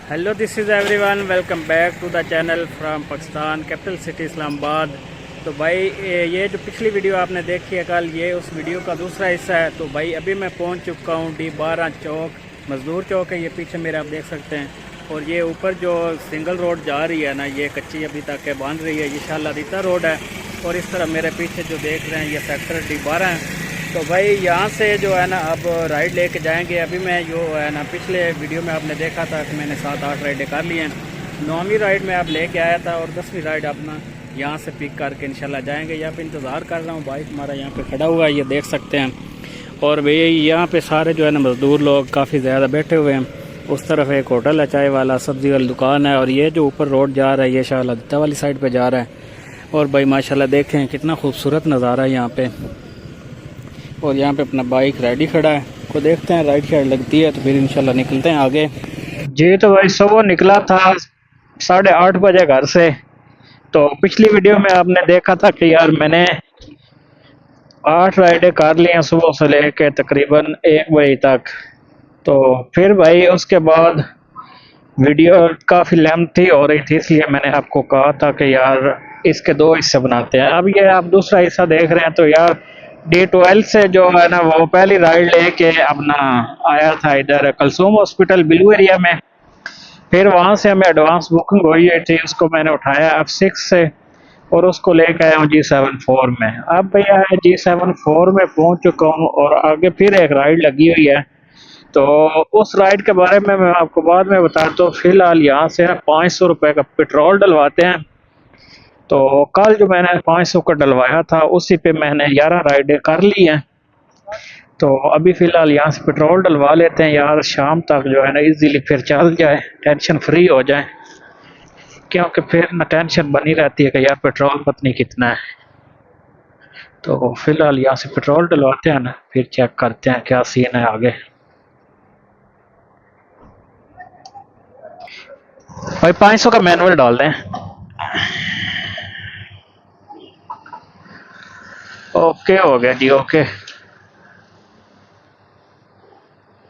Hello this is everyone, welcome back to the channel from Pakistan capital city Islamabad. तो भाई ये जो पिछली वीडियो आपने देखी है कल, ये उस वीडियो का दूसरा हिस्सा है। तो भाई अभी मैं पहुंच चुका हूं D12 चौक, मजदूर चौक है ये पीछे मेरे, आप देख सकते हैं। और ये ऊपर जो सिंगल रोड जा रही है ना, ये कच्ची अभी तक है, बन रही है, ये शालादीता रोड है। और इस तरह मेरे पीछे जो देख रहे हैं ये सेक्टर D12 है। तो भाई यहाँ से जो है ना अब राइड लेके जाएंगे। अभी मैं जो है ना पिछले वीडियो में आपने देखा था कि मैंने 7-8 राइडें कर ली हैं। 9वीं राइड में आप लेके आया था और 10वीं राइड अपना यहाँ से पिक करके इंशाल्लाह जाएंगे। यहाँ पे इंतज़ार कर रहा हूँ, बाइक हमारा यहाँ पे खड़ा हुआ है, ये देख सकते हैं। और भाई यहाँ पे सारे जो है ना मज़दूर लोग काफ़ी ज़्यादा बैठे हुए हैं। उस तरफ एक होटल है, चाय वाला, सब्ज़ी वाली दुकान है। और ये जो ऊपर रोड जा रहा है ये शालादीता वाली साइड पर जा रहा है। और भाई माशाल्लाह देखें कितना खूबसूरत नज़ारा है यहाँ पे। और यहाँ पे अपना बाइक रेडी खड़ा है, को देखते हैं राइड शाइड लगती है तो फिर इंशाल्लाह निकलते हैं आगे। जी तो भाई सुबह निकला था 8:30 बजे घर से। तो पिछली वीडियो में आपने देखा था कि यार मैंने 8 राइडें कर ली हैं सुबह से लेके तकरीबन 1 बजे तक। तो फिर भाई उसके बाद वीडियो काफ़ी लेंथी हो रही थी, इसलिए मैंने आपको कहा था कि यार इसके 2 हिस्से बनाते हैं। अब ये आप दूसरा हिस्सा देख रहे हैं। तो यार D12 से जो है ना वो पहली राइड लेके अपना आया था इधर कलसूम हॉस्पिटल ब्लू एरिया में। फिर वहाँ से हमें एडवांस बुकिंग हुई थी, उसको मैंने उठाया F6 से और उसको लेके आया हूँ G74 में। अब भैया G74 में पहुँच चुका हूँ और आगे फिर एक राइड लगी हुई है। तो उस राइड के बारे में मैं आपको बाद में बताता हूँ। फिलहाल यहाँ से 500 रुपये का पेट्रोल डलवाते हैं। तो कल जो मैंने 500 का डलवाया था उसी पे मैंने 11 राइडें कर ली हैं। तो अभी फ़िलहाल यहाँ से पेट्रोल डलवा लेते हैं यार, शाम तक जो है ना इजीली फिर चल जाए, टेंशन फ्री हो जाए। क्योंकि फिर ना टेंशन बनी रहती है कि यार पेट्रोल पता नहीं कितना है। तो फिलहाल यहाँ से पेट्रोल डलवाते हैं ना, फिर चेक करते हैं क्या सीन है आगे। भाई 500 का मैनुअल डाल दें। ओके हो गया जी, ओके।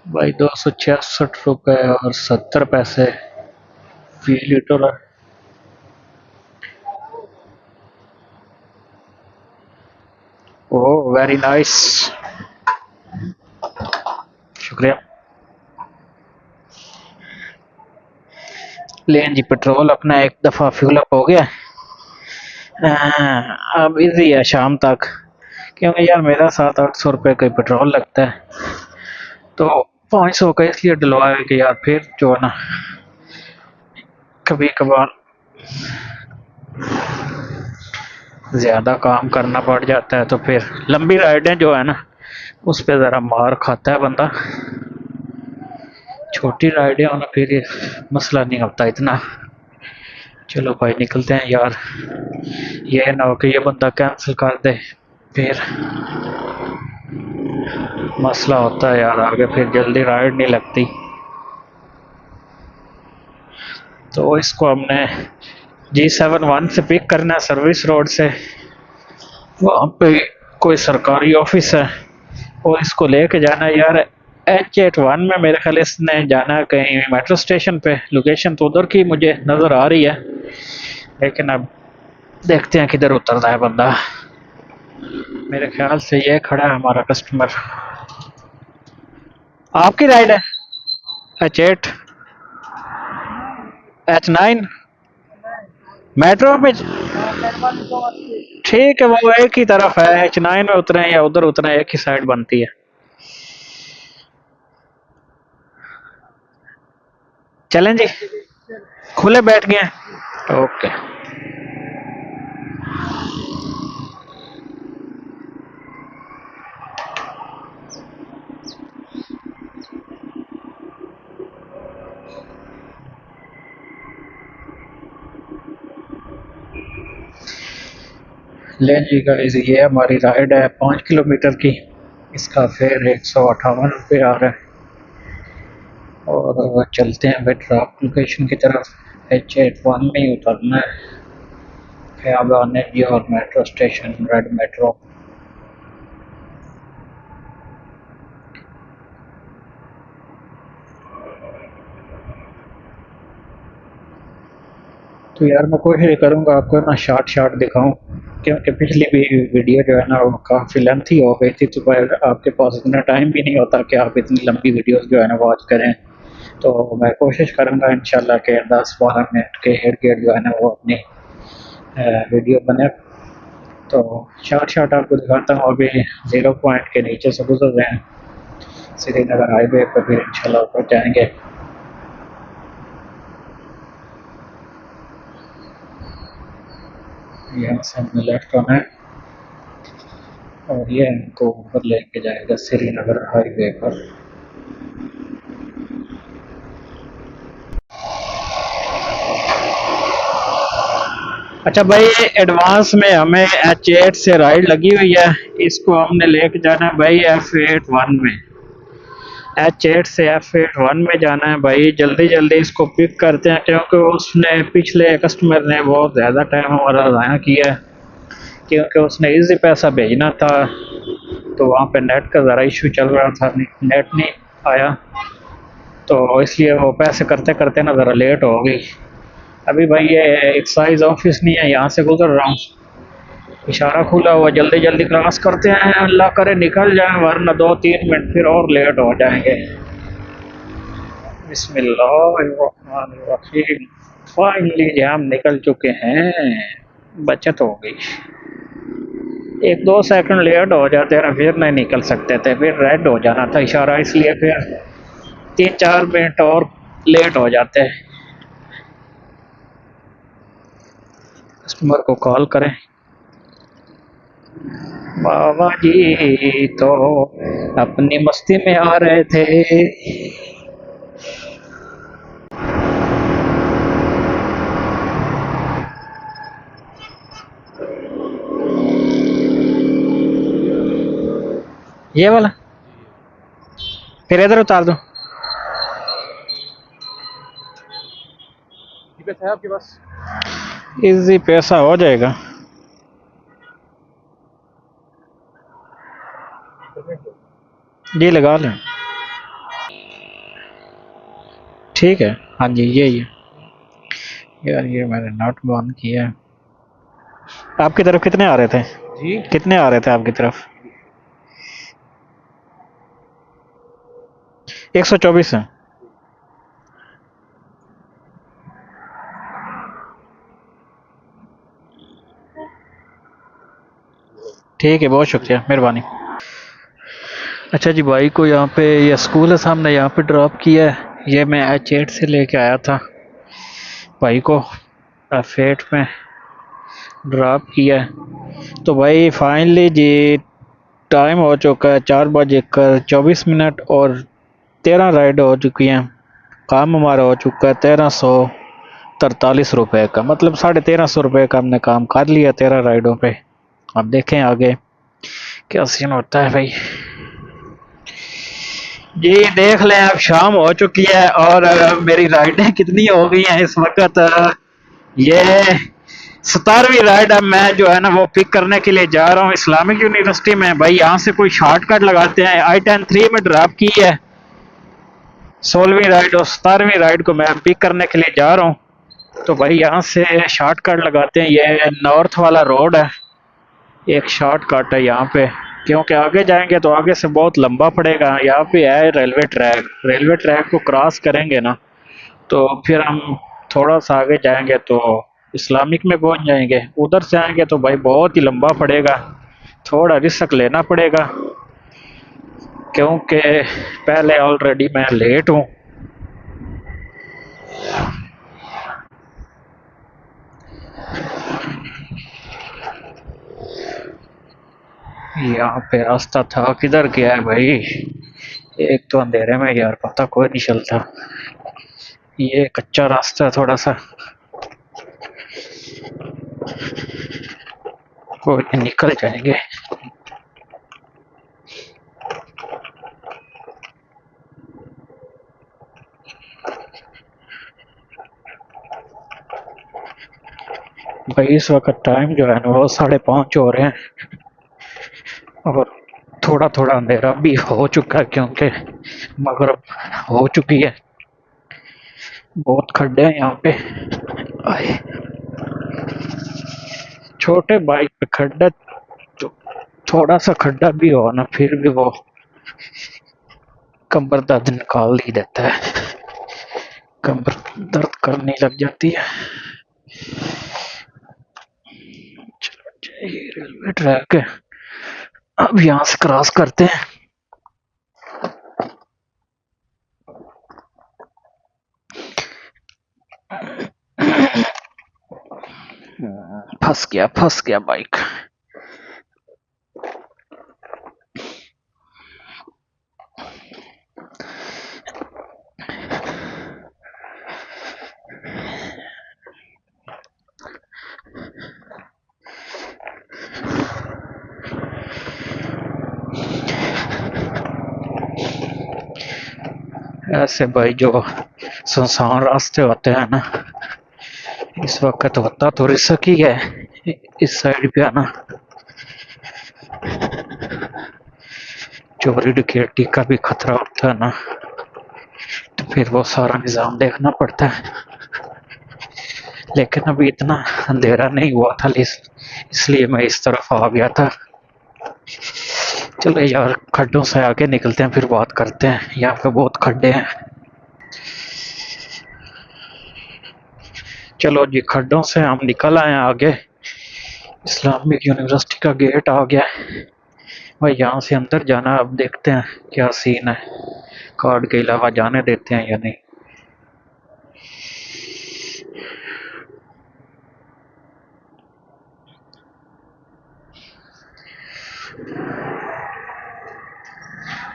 भाई 266 रुपये और 70 पैसे फी लीटर। ओह वेरी नाइस, शुक्रिया। लें जी पेट्रोल अपना एक दफ़ा फ्यूल अप हो गया। अब इजी है शाम तक, क्योंकि यार मेरा 700-800 रुपये का पेट्रोल लगता है। तो 500 का इसलिए डलवाया कि यार फिर जो है ना कभी कभार ज़्यादा काम करना पड़ जाता है। तो फिर लंबी राइडें जो है ना उस पर ज़रा मार खाता है बंदा। छोटी राइडें होना फिर ये मसला नहीं होता इतना। चलो भाई निकलते हैं यार, ये ना हो कि ये बंदा कैंसिल कर दे, फिर मसला होता है यार आगे, फिर जल्दी राइड नहीं लगती। तो इसको हमने G71 से पिक करना है, सर्विस रोड से। वहाँ पे कोई सरकारी ऑफिस है और इसको लेके जाना है यार H81 में। मेरे ख्याल इसने जाना है कहीं मेट्रो स्टेशन पे, लोकेशन तो उधर की मुझे नज़र आ रही है, लेकिन अब देखते हैं किधर उतरता है बंदा। मेरे ख्याल से ये खड़ा है हमारा कस्टमर। आपकी राइड है H8 H9 मेट्रो में? ठीक है, वो एक ही तरफ है, H9 में उतरे या उधर उतरे, एक ही साइड बनती है। चलें जी, खुले बैठ गए। ओके। ले जी गाइस, ये हमारी राइड है 5 किलोमीटर की। इसका फेयर 158 रुपये आ रहा है। और चलते हैं फिर ड्रॉप लोकेशन की तरफ। H81 में ही उतरना है, ख्याबान जी और मेट्रो स्टेशन रेड मेट्रो। तो यार मैं कोशिश करूँगा आपको ना शॉर्ट दिखाऊं, क्योंकि पिछली भी वीडियो जो है ना वो काफ़ी लेंथी हो गई थी, तो फिर आपके पास इतना टाइम भी नहीं होता कि आप इतनी लंबी वीडियोस जो है ना वॉच करें। तो मैं कोशिश करूँगा इंशाल्लाह के 10-12 मिनट के इर्द गिर्द जो है ना वो अपनी वीडियो बने। तो शॉर्ट आपको दिखाता हूँ। अभी 0 पॉइंट के नीचे से गुजर रहे हैं, श्रीनगर हाईवे पर फिर इंशाल्लाह ऊपर जाएंगे। यहाँ से हमने लेफ्ट होना है और ये हमको ऊपर लेके जाएगा श्रीनगर हाईवे पर। अच्छा भाई, एडवांस में हमें H8 से राइड लगी हुई है, इसको हमने लेके जाना है भाई F81 में। H8 से F81 में जाना है भाई, जल्दी जल्दी इसको पिक करते हैं, क्योंकि उसने पिछले कस्टमर ने बहुत ज़्यादा टाइम हमारा ज़ाया किया है, क्योंकि उसने इजी पैसा भेजना था, तो वहाँ पे नेट का ज़रा इशू चल रहा था, नेट नहीं आया, तो इसलिए वो पैसे करते करते ना ज़रा लेट हो गई। अभी भाई ये एक्साइज ऑफिस नहीं है, यहाँ से गुजर रहा हूँ, इशारा खुला हुआ, जल्दी जल्दी क्रॉस करते हैं, अल्लाह करे निकल जाए, वरना 2-3 मिनट फिर और लेट हो जाएंगे। बिस्मिल्लाहिर्रहमानिर्रहीम। फाइनली हम निकल चुके हैं, बचत हो गई। 1-2 सेकंड लेट हो जाते ना फिर नहीं निकल सकते थे, फिर रेड हो जाना था इशारा, इसलिए फिर 3-4 मिनट और लेट हो जाते हैं। कस्टमर को कॉल करें। बाबा जी तो अपनी मस्ती में आ रहे थे। ये वाला फिर इधर उतार दो। पैसा है आपके पास? इजी पैसा हो जाएगा। जी लगा लें। ठीक है, हाँ जी यही है। यार ये मैंने नोट बंद किया है। आपकी तरफ कितने आ रहे थे जी? कितने आ रहे थे आपकी तरफ? 124 है। ठीक है, बहुत शुक्रिया, मेहरबानी। अच्छा जी, भाई को यहाँ पे ये स्कूल है सामने, यहाँ पे ड्रॉप किया है। ये मैं H8 से लेके आया था, भाई को F8 में ड्रॉप किया है। तो भाई फाइनली जी टाइम हो चुका है 4 बज कर 24 मिनट और 13 राइड हो चुकी हैं। काम हमारा हो चुका है 1343 रुपये का, मतलब 1350 रुपये का हमने काम कर लिया 13 राइडों पे। अब देखें आगे क्या सीन होता है भाई। जी देख लें, अब शाम हो चुकी है और मेरी राइडें कितनी हो गई हैं इस वक्त। ये 17वीं राइड अब मैं जो है ना वो पिक करने के लिए जा रहा हूँ इस्लामिक यूनिवर्सिटी में। भाई यहाँ से कोई शॉर्टकट लगाते हैं, I-10-3 में ड्रॉप की है 16वीं राइड और 17वीं राइड को मैं पिक करने के लिए जा रहा हूँ। तो भाई यहाँ से शॉर्टकट लगाते हैं, ये नॉर्थ वाला रोड है, एक शॉर्टकट है यहाँ पे, क्योंकि आगे जाएंगे तो आगे से बहुत लंबा पड़ेगा। यहाँ पे है रेलवे ट्रैक को क्रॉस करेंगे ना तो फिर हम थोड़ा सा आगे जाएंगे तो इस्लामिक में पहुंच जाएंगे। उधर से आएंगे तो भाई बहुत ही लंबा पड़ेगा, थोड़ा रिस्क लेना पड़ेगा, क्योंकि पहले ऑलरेडी मैं लेट हूँ। यहाँ पे रास्ता था, किधर गया है भाई? एक तो अंधेरे में यार पता कोई नहीं चलता। ये कच्चा रास्ता है थोड़ा सा, कोई नहीं, निकल जाएंगे। भाई इस वक्त टाइम जो है ना वो 5:30 हो रहे हैं और थोड़ा थोड़ा अंधेरा भी हो चुका है, क्योंकि मगरिब हो चुकी है। बहुत खड्डे हैं यहाँ पे। आए छोटे बाइक पे खड्डा तो थोड़ा सा खड्डा भी हो ना, फिर भी वो कमर दर्द निकाल ही देता है, कमर दर्द करने लग जाती है। चलो ये रेलवे ट्रैक है, अब यहाँ से क्रॉस करते हैं। फंस गया बाइक। ऐसे भाई जो सुनसान रास्ते होते हैं ना, इस वक्त होता तो रिस्क ही है इस साइड पे आना, चोरी डकैती का भी खतरा होता है ना, तो फिर वो सारा निजाम देखना पड़ता है। लेकिन अभी इतना अंधेरा नहीं हुआ था, इसलिए मैं इस तरफ आ गया था। चलो यार खड्डों से आगे निकलते हैं, फिर बात करते हैं। यहाँ पे बहुत खड्डे हैं। चलो जी, खड्डों से हम निकल आए आगे। इस्लामिक यूनिवर्सिटी का गेट आ गया भाई, यहाँ से अंदर जाना। अब देखते हैं क्या सीन है, कार्ड के अलावा जाने देते हैं या नहीं।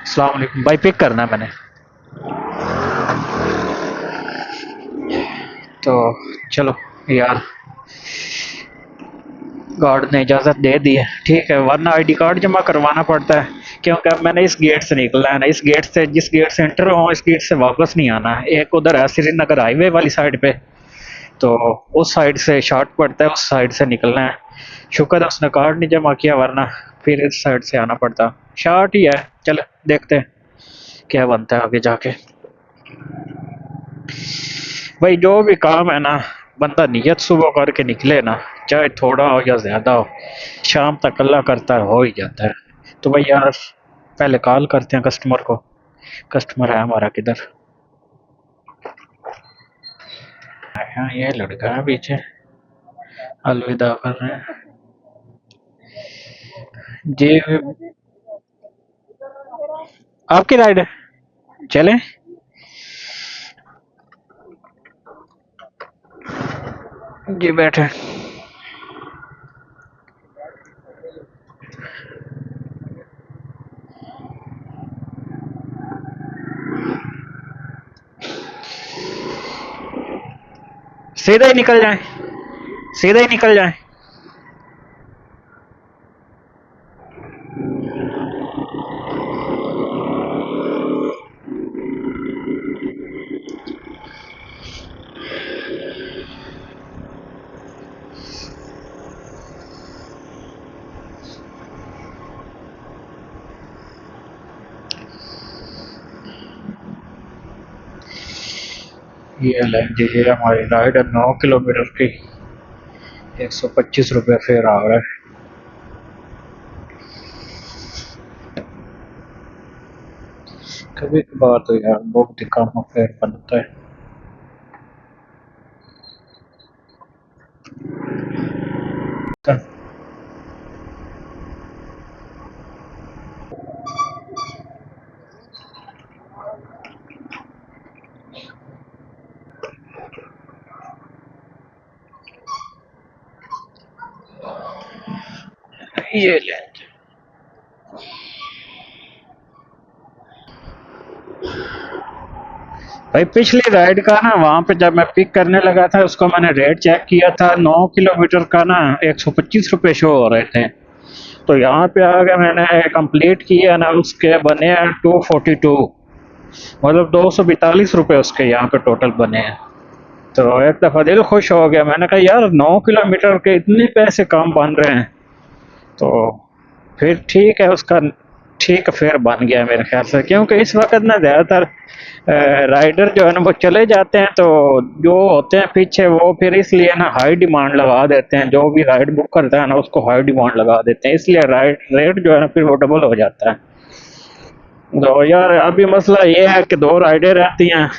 अस्सलाम वालेकुम भाई, पिक करना है मैंने तो। चलो यार, गार्ड ने इजाज़त दे दी है, ठीक है, वरना आईडी कार्ड जमा करवाना पड़ता है, क्योंकि अब मैंने इस गेट से निकलना है ना। इस गेट से, जिस गेट से एंटर हुआ इस गेट से वापस नहीं आना है। एक उधर है श्रीनगर हाईवे वाली साइड पे, तो उस साइड से शॉर्ट पड़ता है, उस साइड से निकलना है। शुक्र है उसने कार्ड नहीं जमा किया, वरना फिर इस साइड से आना पड़ता। शॉर्ट ही है, चल देखते हैं क्या बनता है आगे जाके। भाई जो भी काम है ना, बंदा नियत सुबह करके निकले ना, चाहे थोड़ा हो या ज्यादा हो, शाम तक अल्लाह करता है हो ही जाता है। तो भाई यार पहले कॉल करते हैं कस्टमर को। कस्टमर है हमारा किधर? हाँ ये लड़का है पीछे, अलविदा कर रहे हैं जी। आपकी राइड है, चलें? जी बैठे। सीधा ही निकल जाए, सीधा ही निकल जाए। ये लाइन जी है हमारी राइड, 9 किलोमीटर की 125 रुपये फेयर आ रहा है। कभी कभार तो यार बहुत ही कम फेयर बनता है। ये ले भाई, पिछली राइड का ना, वहां पे जब मैं पिक करने लगा था उसको मैंने रेट चेक किया था, 9 किलोमीटर का ना 125 रुपये शो हो रहे थे। तो यहाँ पे आ गया, मैंने कंप्लीट किया ना, उसके बने हैं 242, मतलब 242 रुपये उसके यहाँ पे टोटल बने हैं। तो एक दफ़ा दिल खुश हो गया, मैंने कहा यार 9 किलोमीटर के इतने पैसे कम बन रहे हैं। तो फिर ठीक है, उसका ठीक फेयर बन गया मेरे ख्याल से, क्योंकि इस वक्त ना ज़्यादातर राइडर जो है ना वो चले जाते हैं, तो जो होते हैं पीछे वो फिर इसलिए ना हाई डिमांड लगा देते हैं। जो भी राइड बुक करता है ना उसको हाई डिमांड लगा देते हैं, इसलिए राइड रेट जो है ना फिर वो डबल हो जाता है। तो यार अभी मसला ये है कि 2 राइडें रहती हैं,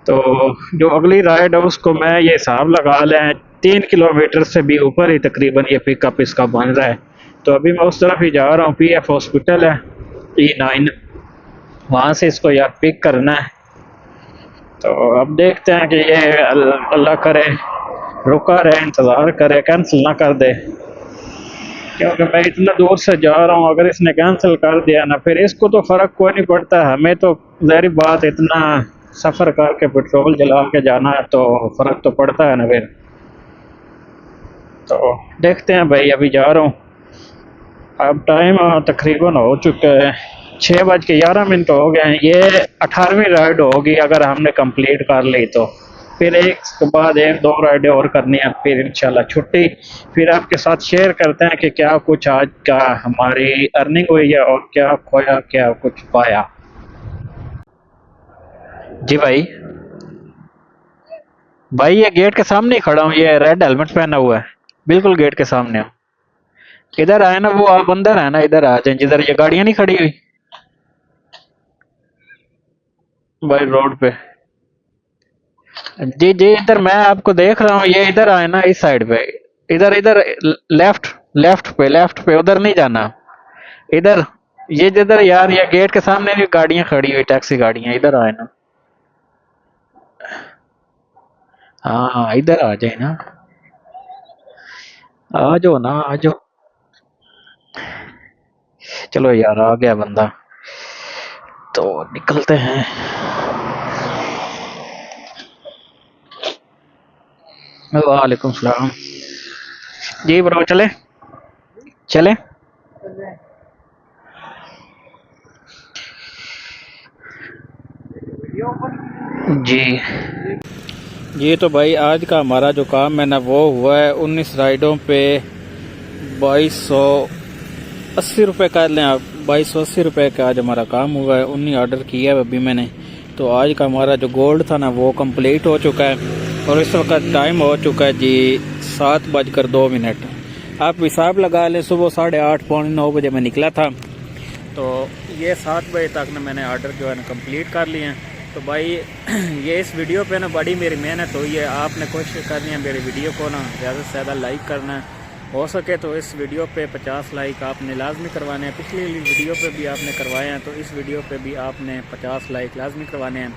तो जो अगली राइड है उसको मैं ये हिसाब लगा लें 3 किलोमीटर से भी ऊपर ही तकरीबन ये पिकअप इसका बन रहा है। तो अभी मैं उस तरफ ही जा रहा हूँ, पीएफ हॉस्पिटल है E9, वहाँ से इसको यार पिक करना है। तो अब देखते हैं कि ये अल्लाह करे रुका रहे, इंतज़ार करे, कैंसिल ना कर दे, क्योंकि मैं इतना दूर से जा रहा हूँ। अगर इसने कैंसिल कर दिया ना फिर इसको तो फ़र्क कोई नहीं पड़ता, हमें तो ज़ाहिर बात इतना सफ़र करके पेट्रोल जला के जाना है तो फ़र्क तो पड़ता है ना फिर। तो देखते हैं भाई, अभी जा रहा हूँ। अब टाइम तकरीबन हो चुका है 6:11 हो गए हैं। ये 18वीं राइड होगी अगर हमने कंप्लीट कर ली तो, फिर एक के बाद 1-2 राइडें और करनी है, फिर इंशाल्लाह छुट्टी। फिर आपके साथ शेयर करते हैं कि क्या कुछ आज का हमारी अर्निंग हुई है और क्या खोया, क्या कुछ पाया। जी भाई, ये गेट के सामने ही खड़ा हूँ, ये रेड हेलमेट पहना हुआ है, बिल्कुल गेट के सामने हूँ। इधर आए ना, वो आप अंदर है ना, इधर आ जाए जिधर ये गाड़ियाँ नहीं खड़ी हुई भाई रोड पे। जी जी, इधर मैं आपको देख रहा हूँ, ये इधर आए ना इस साइड पे, इधर इधर लेफ्ट लेफ्ट पे, उधर नहीं जाना, इधर ये जिधर यार ये गेट के सामने भी गाड़ियां खड़ी हुई, टैक्सी गाड़ियां, इधर आए ना। हाँ हाँ, इधर आ जाए ना, आ जाओ ना, आ जाओ। चलो यार आ गया बंदा, तो निकलते हैं। वालेकुम सलाम। जी ब्रो, चले चले। जी ये तो भाई आज का हमारा जो काम है ना वो हुआ है 19 राइडों पे 2280 रुपये का लें आप, 2280 रुपये का आज हमारा काम हुआ है। 19 ऑर्डर किया है अभी मैंने। तो आज का हमारा जो गोल्ड था ना वो कंप्लीट हो चुका है, और इस वक्त टाइम हो चुका है जी 7:02। आप हिसाब लगा लें, सुबह 8:30 पौने 9 बजे मैं निकला था, तो ये 7 बजे तक ना मैंने ऑर्डर जो है ना कंप्लीट कर लिए हैं। तो भाई ये इस वीडियो पे ना बड़ी मेरी मेहनत हुई है। आपने कोशिश करनी है मेरी वीडियो को ना ज़्यादा से ज़्यादा लाइक करना है, हो सके तो इस वीडियो पे 50 लाइक आपने लाजमी करवाने हैं। पिछली वीडियो पे भी आपने करवाए हैं, तो इस वीडियो पे भी आपने 50 लाइक लाजमी करवाने हैं।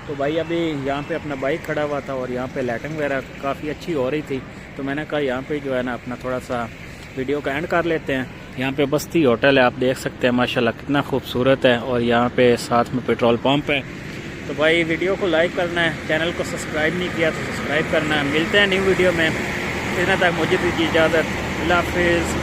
तो भाई अभी यहाँ पे अपना बाइक खड़ा हुआ था और यहाँ पे लाइटिंग वगैरह काफ़ी अच्छी हो रही थी, तो मैंने कहा यहाँ पे जो है ना अपना थोड़ा सा वीडियो का एंड कर लेते हैं। यहाँ पे बस्ती होटल है, आप देख सकते हैं माशाल्लाह कितना खूबसूरत है, और यहाँ पे साथ में पेट्रोल पंप है। तो भाई वीडियो को लाइक करना है, चैनल को सब्सक्राइब नहीं किया तो सब्सक्राइब करना है। मिलते हैं न्यू वीडियो में, इतना तक मुझे दीजिए इजाज़त। अल्लाह हाफिज़।